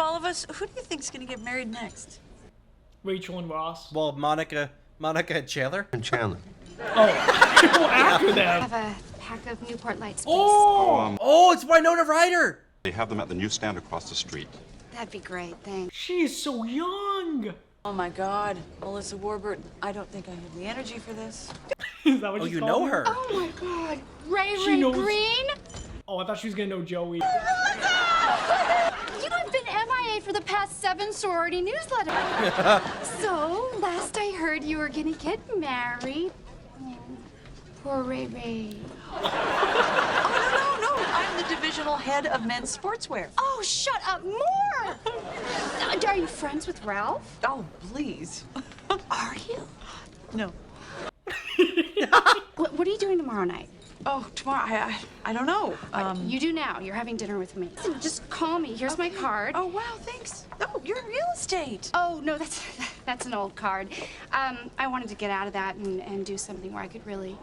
all of us, who do you think's gonna get married next? Rachel and Ross. Well, Monica and Chandler. And Chandler. Oh, after I them. have a pack of Newport Lights, please. Oh, it's Winona Ryder. They have them at the newsstand across the street. That'd be great, thanks. She is so young. Oh my God, Melissa Warburton. I don't think I have the energy for this. Is that what Oh, she's you called know her. Oh my God, Ray knows- Green? Oh, I thought she was gonna know Joey. You have been MIA for the past 7 sorority newsletters. So, last I heard you were gonna get married. Oh, poor Ray Ray. Oh, no. I'm the divisional head of men's sportswear. Oh, shut up, more! Are you friends with Ralph? Oh, please. Are you? No. What are you doing tomorrow night? Oh, tomorrow, I don't know. You do now. You're having dinner with me. Listen, just call me. Here's my card. Oh, wow, thanks. Oh, you're in real estate. Oh, no, that's an old card. I wanted to get out of that and do something where I could really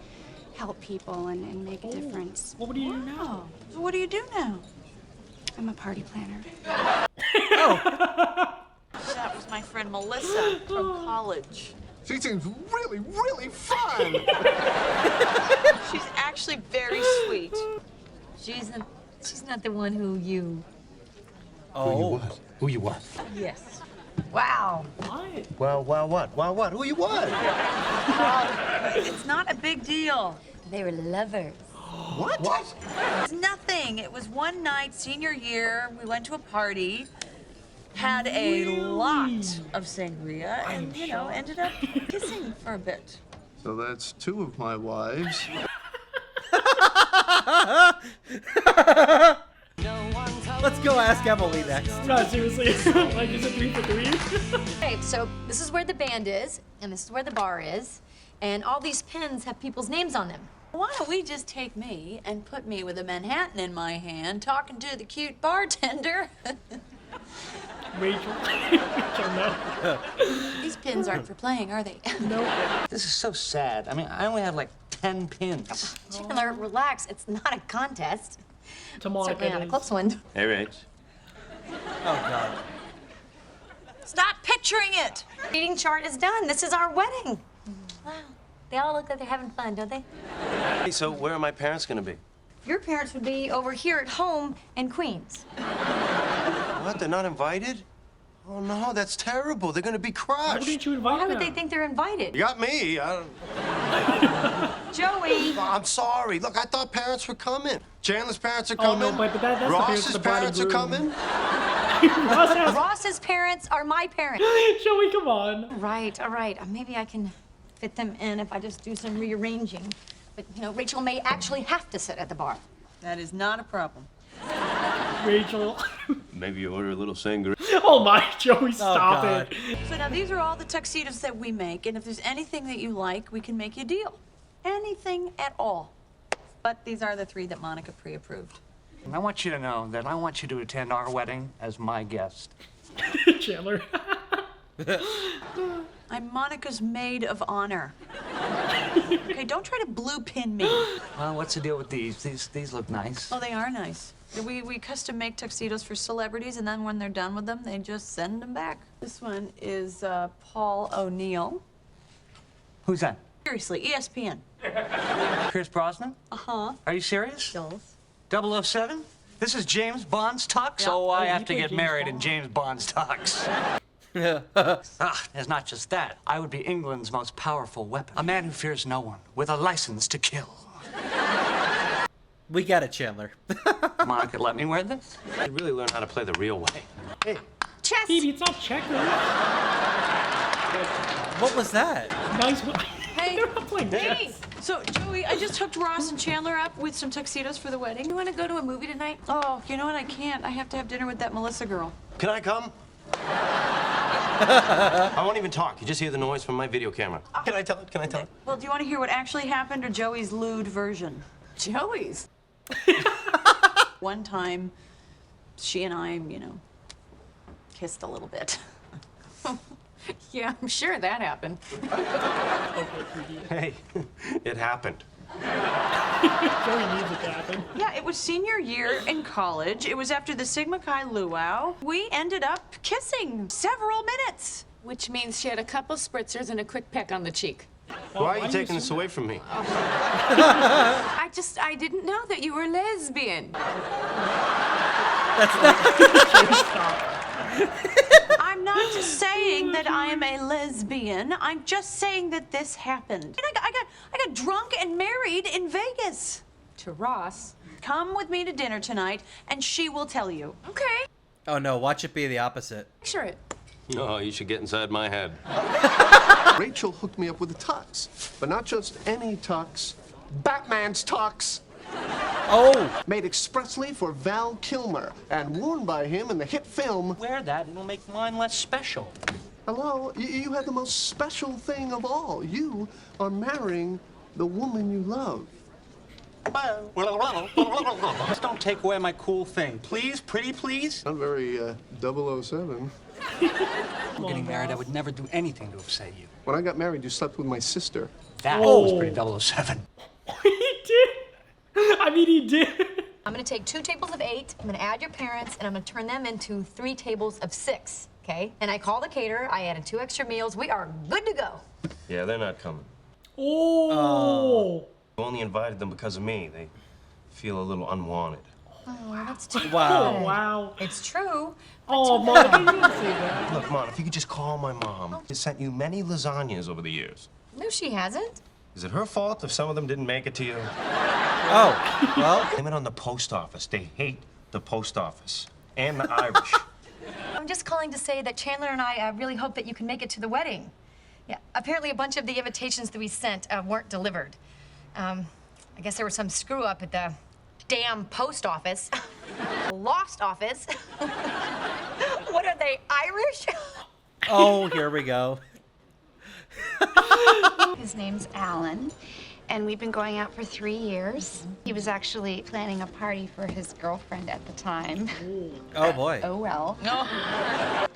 help people and make a difference. What do you do now? So what do you do now? I'm a party planner. That was my friend Melissa from college. She seems really, really fun. She's actually very sweet. She's not the one who you. Oh. Who you was? Yes. Wow. What? Well, what? Who you was? It's not a big deal. They were lovers. What? It's nothing. It was one night, senior year. We went to a party, had a lot of sangria, and, ended up kissing for a bit. So that's 2 of my wives. Let's go ask Emily next. No, seriously. Like, is it 3 for 3? Okay, so this is where the band is, and this is where the bar is, and all these pins have people's names on them. Why don't we just take me and put me with a Manhattan in my hand, talking to the cute bartender? Rachel. No. These pins aren't for playing, are they? No. This is so sad. I mean, I only have like 10 pins. Chandler, relax. It's not a contest. Tomorrow Certainly not a close one. Hey, Rach. Oh God. Stop picturing it! Reading chart is done. This is our wedding. Wow. They all look like they're having fun, don't they? Hey, so where are my parents gonna be? Your parents would be over here at home in Queens. What? They're not invited? Oh no, that's terrible. They're gonna be Why crushed. didn't you invite Why them? would they think they're invited? You got me. Joey! I'm sorry. Look, I thought parents were coming. Chandler's parents are Oh, coming. no, but that's the parents Ross's of the bride and parents are groom. coming. Ross's parents are my parents. Joey, come on. Right, all right. Maybe I can fit them in if I just do some rearranging. But, Rachel may actually have to sit at the bar. That is not a problem. Rachel. Maybe you order a little sangria. Oh my, Joey, stop God. it. So now these are all the tuxedos that we make, and if there's anything that you like, we can make you a deal. Anything at all. But these are the 3 that Monica pre-approved. I want you to know that I want you to attend our wedding as my guest. Chandler. I'm Monica's maid of honor. Okay, don't try to blue pin me. Well, what's the deal with these? These look nice. Oh, they are nice. We custom make tuxedos for celebrities, and then when they're done with them, they just send them back. This one is Paul O'Neill. Who's that? Seriously, ESPN. Pierce Brosnan? Uh-huh. Are you serious? Dolls. 007? This is James Bond's tux? Yeah. Oh, I Oh, have you to play get James married Bond. in James Bond's tux. It's not just that. I would be England's most powerful weapon. A man who fears no one, with a license to kill. We got it, Chandler. Monica, let me wear this? You really learn how to play the real way. Hey, Chess! Phoebe, it's not checkers. What was that? Nice. Hey, They're not playing hey! chess. So, Joey, I just hooked Ross and Chandler up with some tuxedos for the wedding. You want to go to a movie tonight? Oh, you know what? I can't. I have to have dinner with that Melissa girl. Can I come? I won't even talk. You just hear the noise from my video camera. Can I tell it? Can I tell it? Well, do you want to hear what actually happened or Joey's lewd version? Joey's. One time, she and I, kissed a little bit. Yeah, I'm sure that happened. Hey, it happened. Joey needs a cat. happened? Yeah, it was senior year in college. It was after the Sigma Chi luau. We ended up kissing several minutes. Which means she had a couple spritzers and a quick peck on the cheek. Why are you taking this away from me? I didn't know that you were lesbian. I'm not saying that I am a lesbian. I'm just saying that this happened. And I got drunk and married in Vegas. To Ross. Come with me to dinner tonight, and she will tell you. Okay. Oh no, watch it be the opposite. Picture it. No, you should get inside my head. Rachel hooked me up with a tux, but not just any tux. Batman's tux. Oh! Made expressly for Val Kilmer and worn by him in the hit film. Wear that, it'll make mine less special. Hello, you have the most special thing of all. You are marrying the woman you love. Just don't take away my cool thing. Please, pretty please. Not very 007. I'm getting married, I would never do anything to upset you. When I got married, you slept with my sister. That was pretty 007. He did. I mean, he did. I'm gonna take 2 tables of 8, I'm gonna add your parents, and I'm gonna turn them into 3 tables of 6, okay? And I call the caterer, I added 2 extra meals, we are good to go. Yeah, they're not coming. Oh. You only invited them because of me. They feel a little unwanted. Oh, that's too Wow. bad. Wow. It's true. Oh, Monica, you didn't say that. Look, Mom, if you could just call my mom. She sent you many lasagnas over the years. No, she hasn't. Is it her fault if some of them didn't make it to you? Oh, well. Blame it on the post office. They hate the post office. And the Irish. I'm just calling to say that Chandler and I really hope that you can make it to the wedding. Yeah, apparently a bunch of the invitations that we sent weren't delivered. I guess there was some screw up at the damn post office. Lost office. What are they, Irish? Oh, here we go. His name's Alan, and we've been going out for 3 years. He was actually planning a party for his girlfriend at the time. Oh boy. Oh, well. No.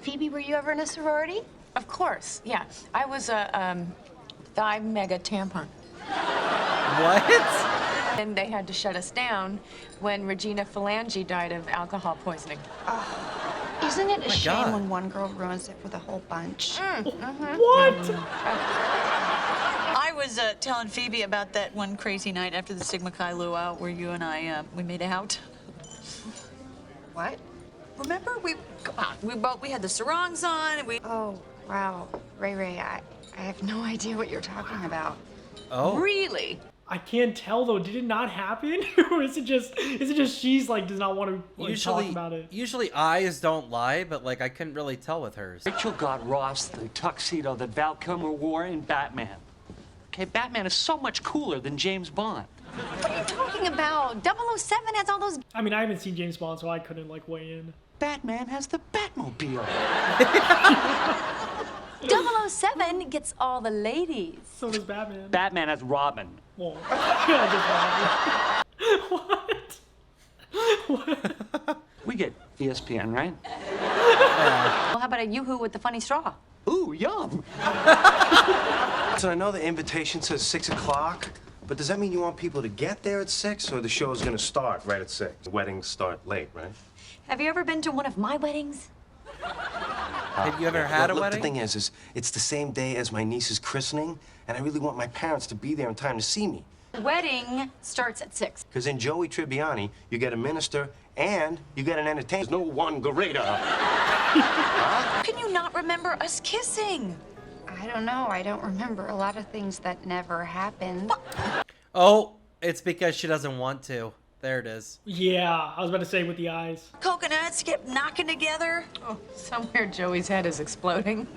Phoebe, were you ever in a sorority? Of course, yeah. I was a Thigh Mega tampon. What? And they had to shut us down when Regina Phalange died of alcohol poisoning. Isn't it a shame God. when one girl ruins it for the whole bunch? What? I was telling Phoebe about that one crazy night after the Sigma Chi luau where you and I, we made out. What? Remember? We had the sarongs on, and we... Oh, wow. Ray, I have no idea what you're talking about. Oh. Really? I can't tell though. Did it not happen, or is it just she's like does not want to like, talk about it? Usually eyes don't lie, but like I couldn't really tell with hers. Rachel got Ross the tuxedo that Val Kilmer wore in Batman. Okay, Batman is so much cooler than James Bond. What are you talking about? 007 has all those... I mean, I haven't seen James Bond, so I couldn't like weigh in. Batman has the Batmobile. 007 gets all the ladies. So does Batman. Batman has Robin. Well, yeah, just what? What? We get ESPN, right? Well, how about a yoo-hoo with the funny straw? Ooh, yum. So I know the invitation says 6 o'clock, but does that mean you want people to get there at 6, or the show's gonna start right at 6? The weddings start late, right? Have you ever been to one of my weddings? Have you ever had a Look, wedding? the thing is it's the same day as my niece's christening, and I really want my parents to be there in time to see me. The wedding starts at 6. Because in Joey Tribbiani, you get a minister and you get an entertainer. There's no one greater. Can you not remember us kissing? I don't know. I don't remember a lot of things that never happened. Oh, it's because she doesn't want to. There it is. Yeah, I was about to say with the eyes. Coconuts kept knocking together. Oh, somewhere Joey's head is exploding.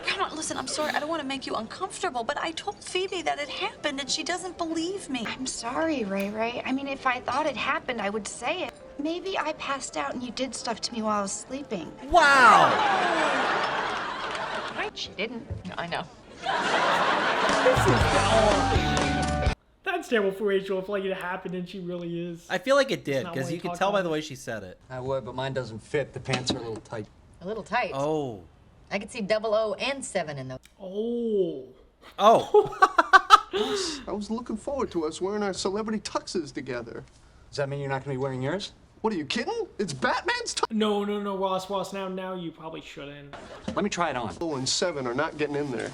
Come on, listen, I'm sorry. I don't want to make you uncomfortable, but I told Phoebe that it happened, and she doesn't believe me. I'm sorry, Ray. I mean, if I thought it happened, I would say it. Maybe I passed out and you did stuff to me while I was sleeping. Wow! She didn't. I know. That's terrible for Rachel if like it happened and she really is. I feel like it did, not because what you you can talk tell by about. the way she said it. I would, but mine doesn't fit. The pants are a little tight. A little tight. Oh. I could see 00 and 7 in those. Oh. Oh. I was looking forward to us wearing our celebrity tuxes together. Does that mean you're not going to be wearing yours? What, are you kidding? It's Batman's tux. No, Ross, now you probably shouldn't. Let me try it on. 0 and 7 are not getting in there.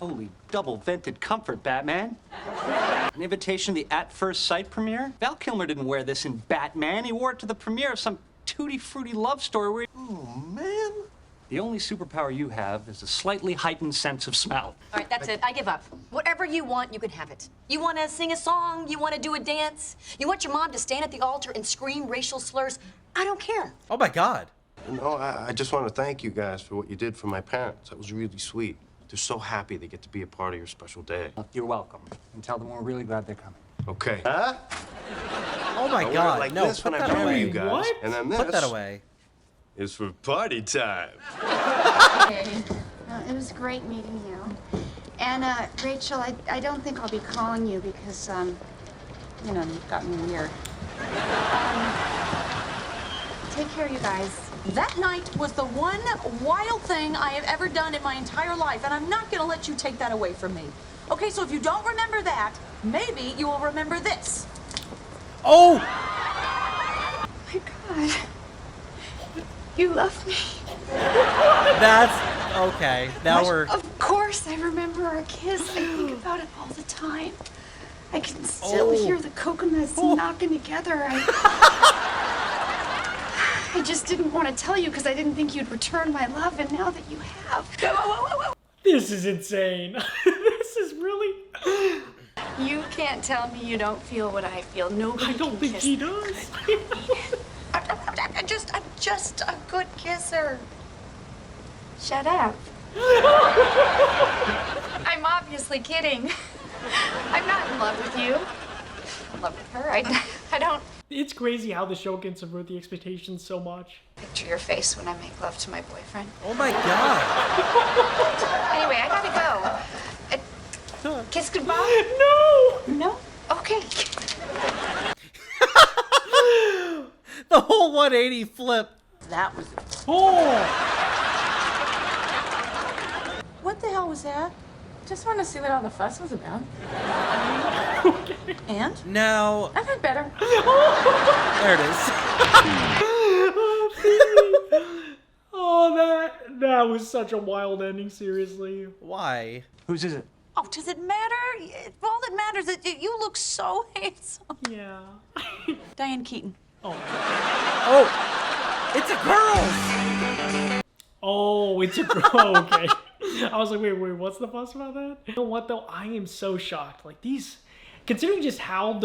Holy double-vented comfort, Batman. An invitation to the At First Sight premiere? Val Kilmer didn't wear this in Batman. He wore it to the premiere of some tutti-frutti love story where... Oh, man. The only superpower you have is a slightly heightened sense of smell. All right, that's it. I give up. Whatever you want, you can have it. You want to sing a song? You want to do a dance? You want your mom to stand at the altar and scream racial slurs? I don't care. Oh my God. No, I just want to thank you guys for what you did for my parents. That was really sweet. They're so happy they get to be a part of your special day. You're welcome. And tell them we're really glad they're coming. Okay. Huh? Oh my I wear it God. like No, this put when I that marry away. you guys. What? And then this Put that away. is for party time. Okay. It was great meeting you. And, Rachel, I don't think I'll be calling you because, you know, you've gotten weird. Take care, you guys. That night was the one wild thing I have ever done in my entire life, and I'm not gonna let you take that away from me. Okay, so if you don't remember that, maybe you will remember this. Oh! Oh my God. You love me. That's okay. Now we're. Of course, I remember our kiss. I think about it all the time. I can still hear the coconuts knocking together. I just didn't want to tell you because I didn't think you'd return my love, and now that you have. This is insane. This is really... You can't tell me you don't feel what I feel. Nobody I don't can think kiss he me. does. I'm just a good kisser. Shut up. I'm obviously kidding. I'm not in love with you. I'm in love with her. I don't It's crazy how the show can subvert the expectations so much. picture your face when I make love to my boyfriend. Oh my God. Anyway, I gotta go. Kiss goodbye? No! No? Okay. The whole 180 flip. That was... Oh! What the hell was that? Just want to see what all the fuss was about. And? Now, I've had better. there it is. Oh, that was such a wild ending, seriously. Why? Whose is it? Oh, does it matter? All that matters is that you look so handsome. Yeah. Diane Keaton. Oh, it's a girl. Oh, it's a girl. Okay. I was like, wait, what's the fuss about that? You know what though? I am so shocked. Like these, considering just how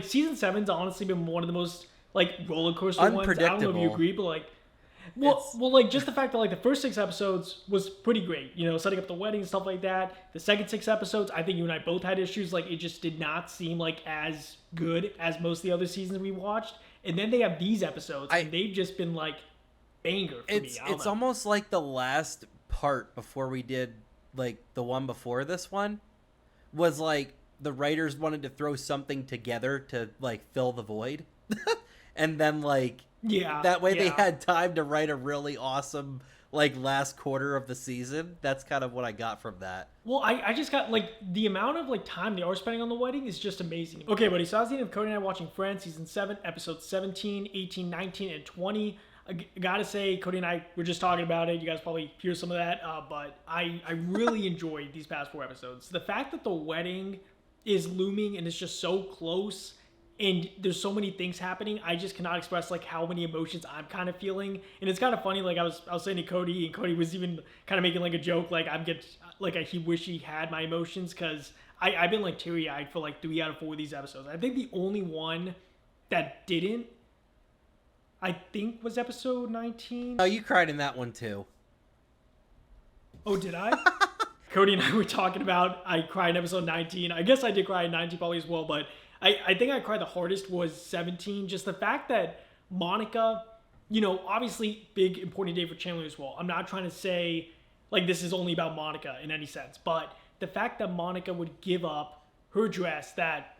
season 7's honestly been one of the most roller coaster ones. I don't know if you agree, but just the fact that the first 6 episodes was pretty great. You know, setting up the wedding and stuff like that. The second 6 episodes, I think you and I both had issues. It just did not seem as good as most of the other seasons we watched. And then they have these episodes, and they've just been banger for me. It's almost like the last part before we did the one before this one was the writers wanted to throw something together to fill the void. And then that way they had time to write a really awesome last quarter of the season. That's kind of what I got from that. Well, I just got the amount of time they are spending on the wedding is just amazing. Okay, buddy, so I was the end of Cody and I watching Friends season 7 episodes 17, 18, 19, and 20. I gotta say, Cody and I were just talking about it. You guys probably hear some of that, but I really enjoyed these past 4 episodes. The fact that the wedding is looming and it's just so close and there's so many things happening, I just cannot express how many emotions I'm kind of feeling. And it's kind of funny, I was saying to Cody, and Cody was even kind of making a joke, he wish he had my emotions, because I've been teary-eyed for 3 out of 4 of these episodes. I think the only one that didn't, I think, was episode 19. Oh, you cried in that one too. Oh, did I? Cody and I were talking about I cried in episode 19. I guess I did cry in 19 probably as well, but I think I cried the hardest was 17. Just the fact that Monica, obviously big important day for Chandler as well. I'm not trying to say this is only about Monica in any sense, but the fact that Monica would give up her dress that,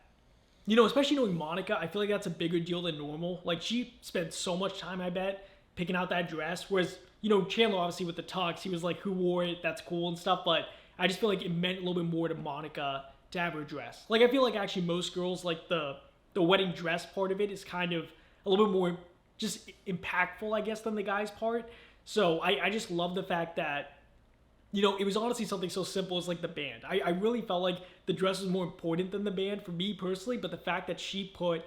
especially knowing Monica, I feel that's a bigger deal than normal. She spent so much time, I bet, picking out that dress, whereas, Chandler obviously with the tux, he was who wore it, that's cool and stuff, but I just feel like it meant a little bit more to Monica to have her dress. Like, I feel like actually most girls, like the wedding dress part of it is kind of a little bit more just impactful, I guess, than the guy's part. So I just love the fact that, you know, it was honestly something so simple as like the band. I really felt like the dress was more important than the band for me personally, but the fact that she put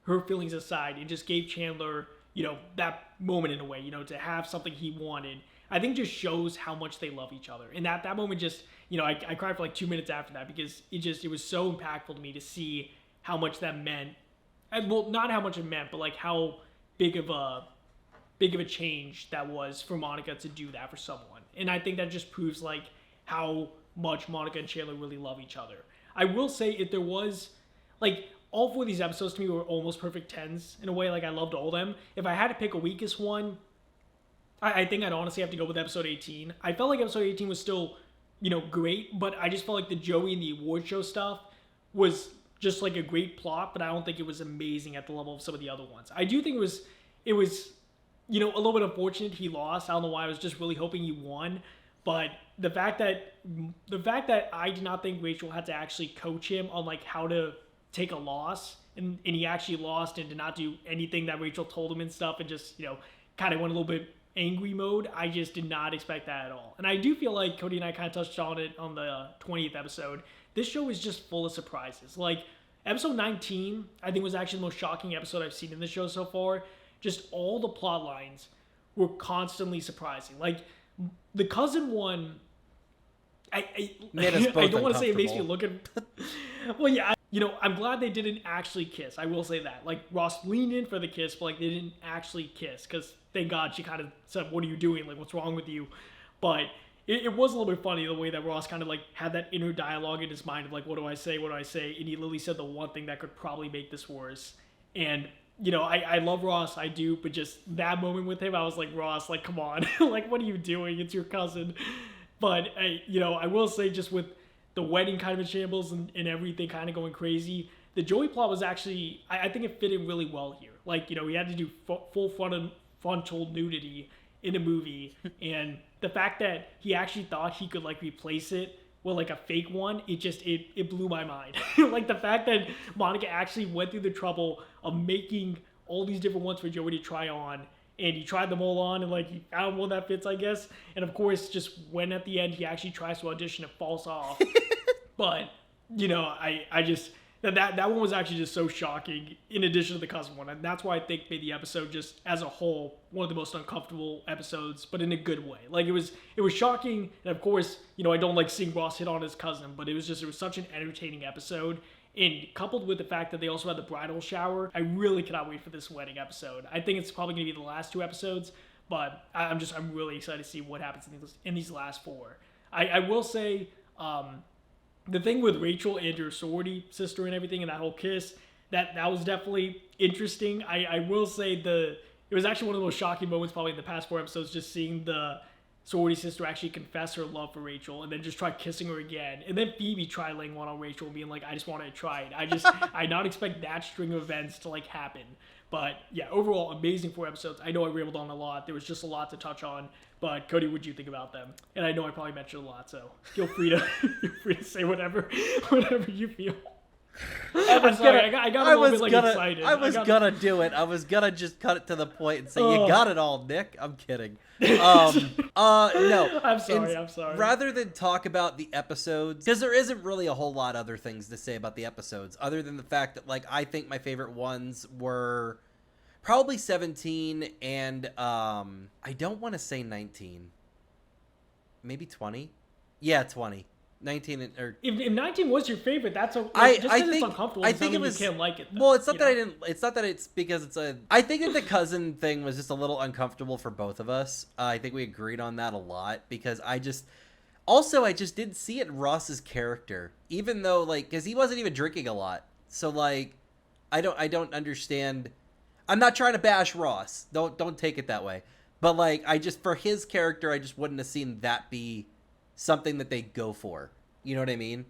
her feelings aside and just gave Chandler, you know, that moment in a way, you know, to have something he wanted, I think just shows how much they love each other. And that moment just, you know, I cried for like 2 minutes after that because it was so impactful to me to see how much that meant. And, well, not how much it meant, but like how big of a change that was for Monica to do that for someone. And I think that just proves like how much Monica and Chandler really love each other. I will say, if there was like, all 4 of these episodes to me were almost perfect 10s in a way. Like, I loved all of them. If I had to pick a weakest one, I think I'd honestly have to go with episode 18. I felt like episode 18 was still, you know, great, but I just felt like the Joey and the award show stuff was just like a great plot, but I don't think it was amazing at the level of some of the other ones. I do think it was, you know, a little bit unfortunate he lost. I don't know why. I was just really hoping he won. But the fact that I did not think Rachel had to actually coach him on like how to take a loss, and he actually lost and did not do anything that Rachel told him and stuff, and just, you know, kind of went a little bit angry mode. I just did not expect that at all. And I do feel like Cody and I kind of touched on it on the 20th episode. This show is just full of surprises. Like, episode 19, I think, was actually the most shocking episode I've seen in the show so far. Just all the plot lines were constantly surprising. Like, the cousin one, I don't want to say it makes me look at... Well, yeah, you know, I'm glad they didn't actually kiss. I will say that. Like, Ross leaned in for the kiss, but, like, they didn't actually kiss. Because, thank God, she kind of said, what are you doing? Like, what's wrong with you? But it was a little bit funny the way that Ross kind of, like, had that inner dialogue in his mind of, like, what do I say? What do I say? And he literally said the one thing that could probably make this worse. And, you know, I love Ross. I do. But just that moment with him, I was like, Ross, like, come on. Like, what are you doing? It's your cousin. But, you know, I will say, just with the wedding kind of in shambles and everything kind of going crazy, the Joey plot was actually, I think it fit in really well here. Like, you know, he had to do full frontal nudity in a movie, and the fact that he actually thought he could, like, replace it with, like, a fake one, it blew my mind. Like, the fact that Monica actually went through the trouble of making all these different ones for Joey to try on, and he tried them all on, and, like, he found one that fits, I guess. And, of course, just when at the end he actually tries to audition, it falls off. But, you know, I just... That one was actually just so shocking, in addition to the cousin one. And that's why I think made the episode just, as a whole, one of the most uncomfortable episodes, but in a good way. Like, it was shocking, and of course, you know, I don't like seeing Ross hit on his cousin, but it was such an entertaining episode. And coupled with the fact that they also had the bridal shower, I really cannot wait for this wedding episode. I think it's probably going to be the last 2 episodes, but I'm really excited to see what happens in these last 4. I will say, the thing with Rachel and her sorority sister and everything, and that whole kiss, that was definitely interesting. I will say it was actually one of the most shocking moments probably in the past 4 episodes, just seeing the sorority sister actually confess her love for Rachel and then just try kissing her again. And then Phoebe try laying one on Rachel and being like, I just wanted to try it. I not expect that string of events to, like, happen. But yeah, overall, amazing 4 episodes. I know I rambled on a lot. There was just a lot to touch on. But Cody, what did you think about them? And I know I probably mentioned a lot, so feel free to say whatever you feel. I'm sorry, I got a little bit excited. I was gonna do it. I was gonna just cut it to the point and say, you got it all, Nick. I'm kidding. No. I'm sorry. Rather than talk about the episodes, because there isn't really a whole lot other things to say about the episodes, other than the fact that, like, I think my favorite ones were probably 17 and, I don't want to say 19. Maybe 20? Yeah, 20. 19 or if 19 was your favorite, that's okay. I think it's uncomfortable. I think it was. You can't like it. Though, well, it's not that I didn't. It's not that it's because it's a. I think that the cousin thing was just a little uncomfortable for both of us. I think we agreed on that a lot because I just didn't see it in Ross's character, even though, like, because he wasn't even drinking a lot. So, like, I don't understand. I'm not trying to bash Ross. Don't take it that way. But, like, for his character, I just wouldn't have seen that be something that they go for. You know what I mean?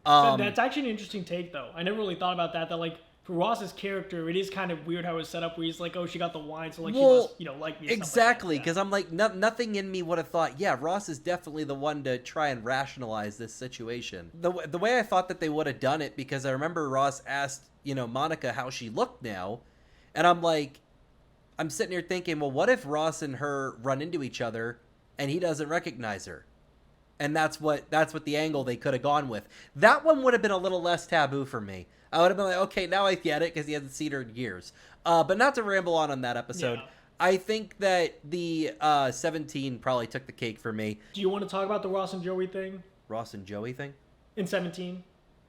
That's actually an interesting take, though. I never really thought about that. That, like, for Ross's character, it is kind of weird how it was set up where he's like, oh, she got the wine, so like she Well, must, like me. exactly, Like because I'm like, nothing in me would have thought, yeah, Ross is definitely the one to try and rationalize this situation. The way I thought that they would have done it, because I remember Ross asked, Monica how she looked now, and I'm like, I'm sitting here thinking, well, what if Ross and her run into each other and he doesn't recognize her? And that's what the angle they could have gone with. That one would have been a little less taboo for me. I would have been like, okay, now I get it, because he hasn't seen her in years. But not to ramble on that episode. Yeah. I think that the 17 probably took the cake for me. Do you want to talk about the Ross and Joey thing? Ross and Joey thing? In 17?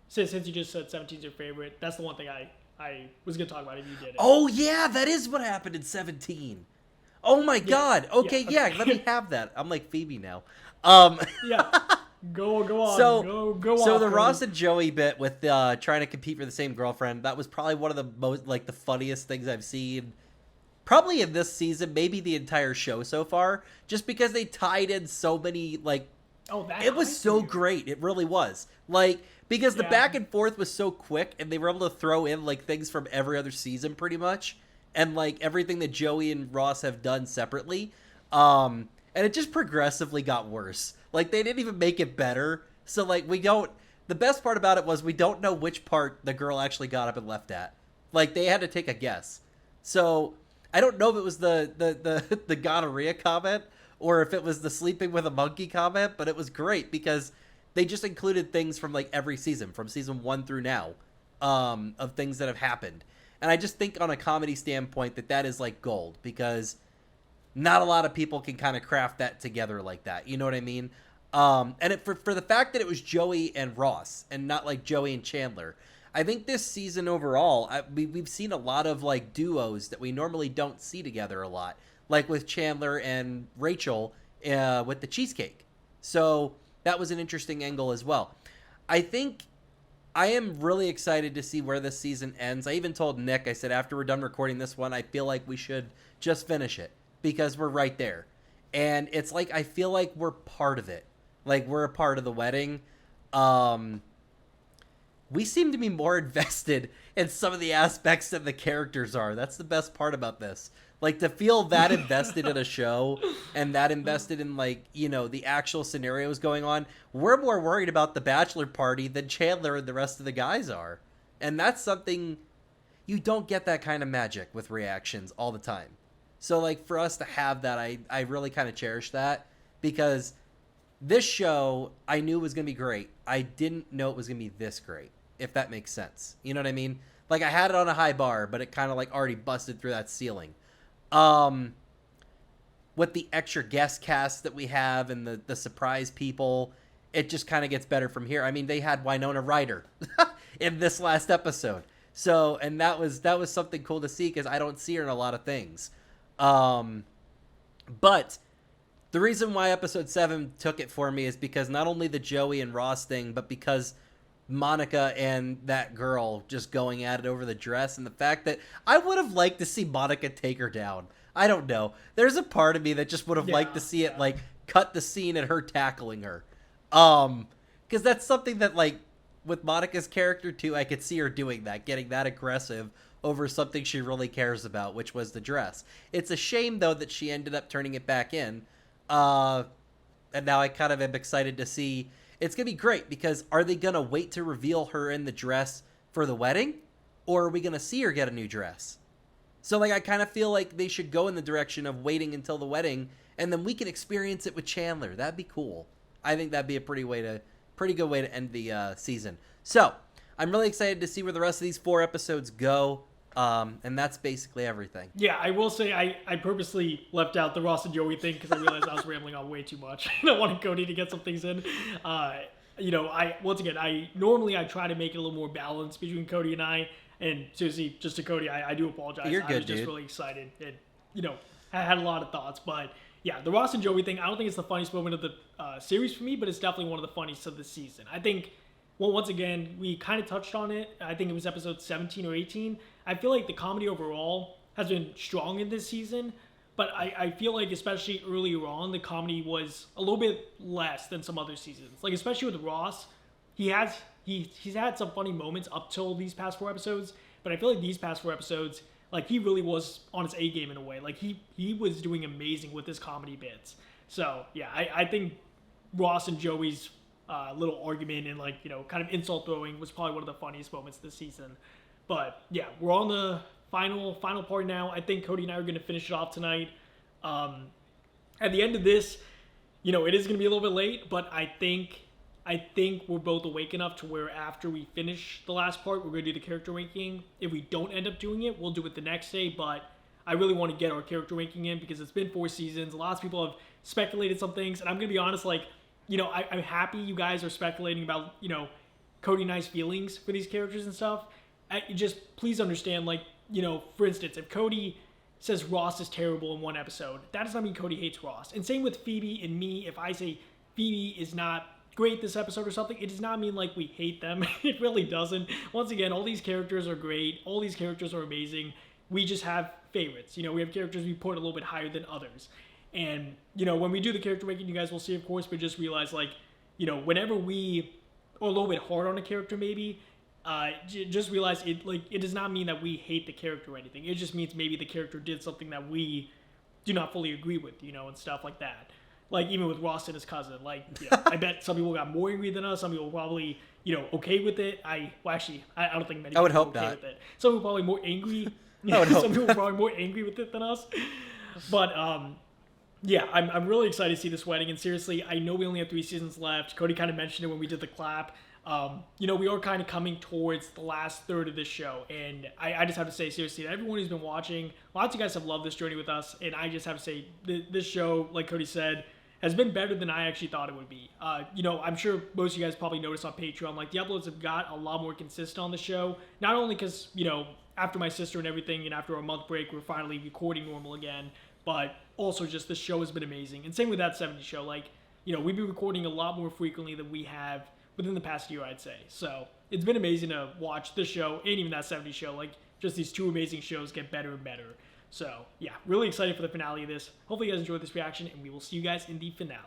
Since you just said 17's your favorite, that's the one thing I was going to talk about if you did it. Oh, yeah, that is what happened in 17. Oh, my God. Okay, yeah, let me have that. I'm like Phoebe now. Yeah. Go on. So, go on. So the Ross and Joey bit with trying to compete for the same girlfriend, that was probably one of the most, the funniest things I've seen probably in this season, maybe the entire show so far, just because they tied in so many, it was so great. It really was. Because the back and forth was so quick, and they were able to throw in, things from every other season pretty much, and, everything that Joey and Ross have done separately. And it just progressively got worse. They didn't even make it better. So, the best part about it was we don't know which part the girl actually got up and left at. They had to take a guess. So, I don't know if it was the gonorrhea comment or if it was the sleeping with a monkey comment, but it was great because they just included things from, every season, from season 1 through now, of things that have happened. And I just think on a comedy standpoint that is, gold because not a lot of people can kind of craft that together like that. You know what I mean? And for the fact that it was Joey and Ross and not Joey and Chandler, I think this season overall, we've seen a lot of duos that we normally don't see together a lot, with Chandler and Rachel with the cheesecake. So that was an interesting angle as well. I think I am really excited to see where this season ends. I even told Nick, I said, after we're done recording this one, I feel like we should just finish it. Because we're right there. And it's I feel like we're part of it. We're a part of the wedding. We seem to be more invested in some of the aspects than the characters are. That's the best part about this. To feel that invested in a show and that invested in, the actual scenarios going on. We're more worried about the bachelor party than Chandler and the rest of the guys are. And that's something, you don't get that kind of magic with reactions all the time. So, for us to have that, I really kind of cherish that because this show I knew was going to be great. I didn't know it was going to be this great, if that makes sense. You know what I mean? I had it on a high bar, but it kind of, already busted through that ceiling. With the extra guest cast that we have and the surprise people, it just kind of gets better from here. I mean, they had Winona Ryder in this last episode. So, and that was something cool to see because I don't see her in a lot of things. But the reason why episode 7 took it for me is because not only the Joey and Ross thing, but because Monica and that girl just going at it over the dress and the fact that I would have liked to see Monica take her down. I don't know. There's a part of me that just would have liked to see it cut the scene and her tackling her. Because that's something that with Monica's character too, I could see her doing that, getting that aggressive over something she really cares about, which was the dress. It's a shame, though, that she ended up turning it back in. And now I kind of am excited to see. It's going to be great because are they going to wait to reveal her in the dress for the wedding? Or are we going to see her get a new dress? So, I kind of feel like they should go in the direction of waiting until the wedding, and then we can experience it with Chandler. That'd be cool. I think that'd be a pretty good way to end the season. So, I'm really excited to see where the rest of these 4 episodes go. And that's basically everything. Yeah, I will say I purposely left out the Ross and Joey thing because I realized I was rambling on way too much. I wanted Cody to get some things in. I normally try to make it a little more balanced between Cody and I. And seriously, just to Cody, I do apologize. You're good, I was just really excited and, I had a lot of thoughts. But yeah, the Ross and Joey thing, I don't think it's the funniest moment of the series for me, but it's definitely one of the funniest of the season. I think, well, once again, we kind of touched on it. I think it was episode 17 or 18. I feel like the comedy overall has been strong in this season, but I feel like especially earlier on, the comedy was a little bit less than some other seasons. Especially with Ross, he's had some funny moments up till these past 4 episodes, but But I feel like these past 4 episodes, like, he really was on his A game in a way. Like, he was doing amazing with his comedy bits. So, yeah, I think Ross and Joey's little argument and, like, you know, kind of insult throwing was probably one of the funniest moments this season. But, yeah, we're on the final part now. I think Cody and I are going to finish it off tonight. At the end of this, you know, it is going to be a little bit late, but I think we're both awake enough to where after we finish the last part, we're going to do the character ranking. If we don't end up doing it, we'll do it the next day, but I really want to get our character ranking in because it's been 4 seasons. Lots of people have speculated some things, and I'm going to be honest, like, you know, I'm happy you guys are speculating about, you know, Cody and I's feelings for these characters and stuff. Just please understand, like, you know, for instance, if Cody says Ross is terrible in one episode, that does not mean Cody hates Ross. And same with Phoebe and me. If I say Phoebe is not great this episode or something, it does not mean like we hate them. It really doesn't. Once again, all these characters are great. All these characters are amazing. We just have favorites. You know, we have characters we put a little bit higher than others. And, you know, when we do the character ranking, you guys will see, of course, but just realize, like, you know, whenever we are a little bit hard on a character maybe, just realize it does not mean that we hate the character or anything. It just means maybe the character did something that we do not fully agree with, you know, and stuff like that. Like, even with Ross and his cousin, like, you know, I bet some people got more angry than us. Some people probably, you know, okay with it. I don't think many people would hope are okay not. with it. Some people probably more angry. I would hope some people probably more angry with it than us. But, yeah, I'm really excited to see this wedding. And seriously, I know we only have 3 seasons left. Cody kind of mentioned it when we did the clap. You know, we are kind of coming towards the last third of this show, and I just have to say, seriously, to everyone who's been watching, lots of you guys have loved this journey with us, and I just have to say, this show, like Cody said, has been better than I actually thought it would be. You know, I'm sure most of you guys probably noticed on Patreon, like, the uploads have got a lot more consistent on the show, not only because, you know, after my sister and everything, and after a month break, we're finally recording normal again, but also just the show has been amazing, and same with that 70s show, like, you know, we've been recording a lot more frequently than we have within the past year, I'd say. So it's been amazing to watch this show and even that 70s show. Like, just these 2 amazing shows get better and better. So yeah, really excited for the finale of this. Hopefully you guys enjoyed this reaction, and we will see you guys in the finale.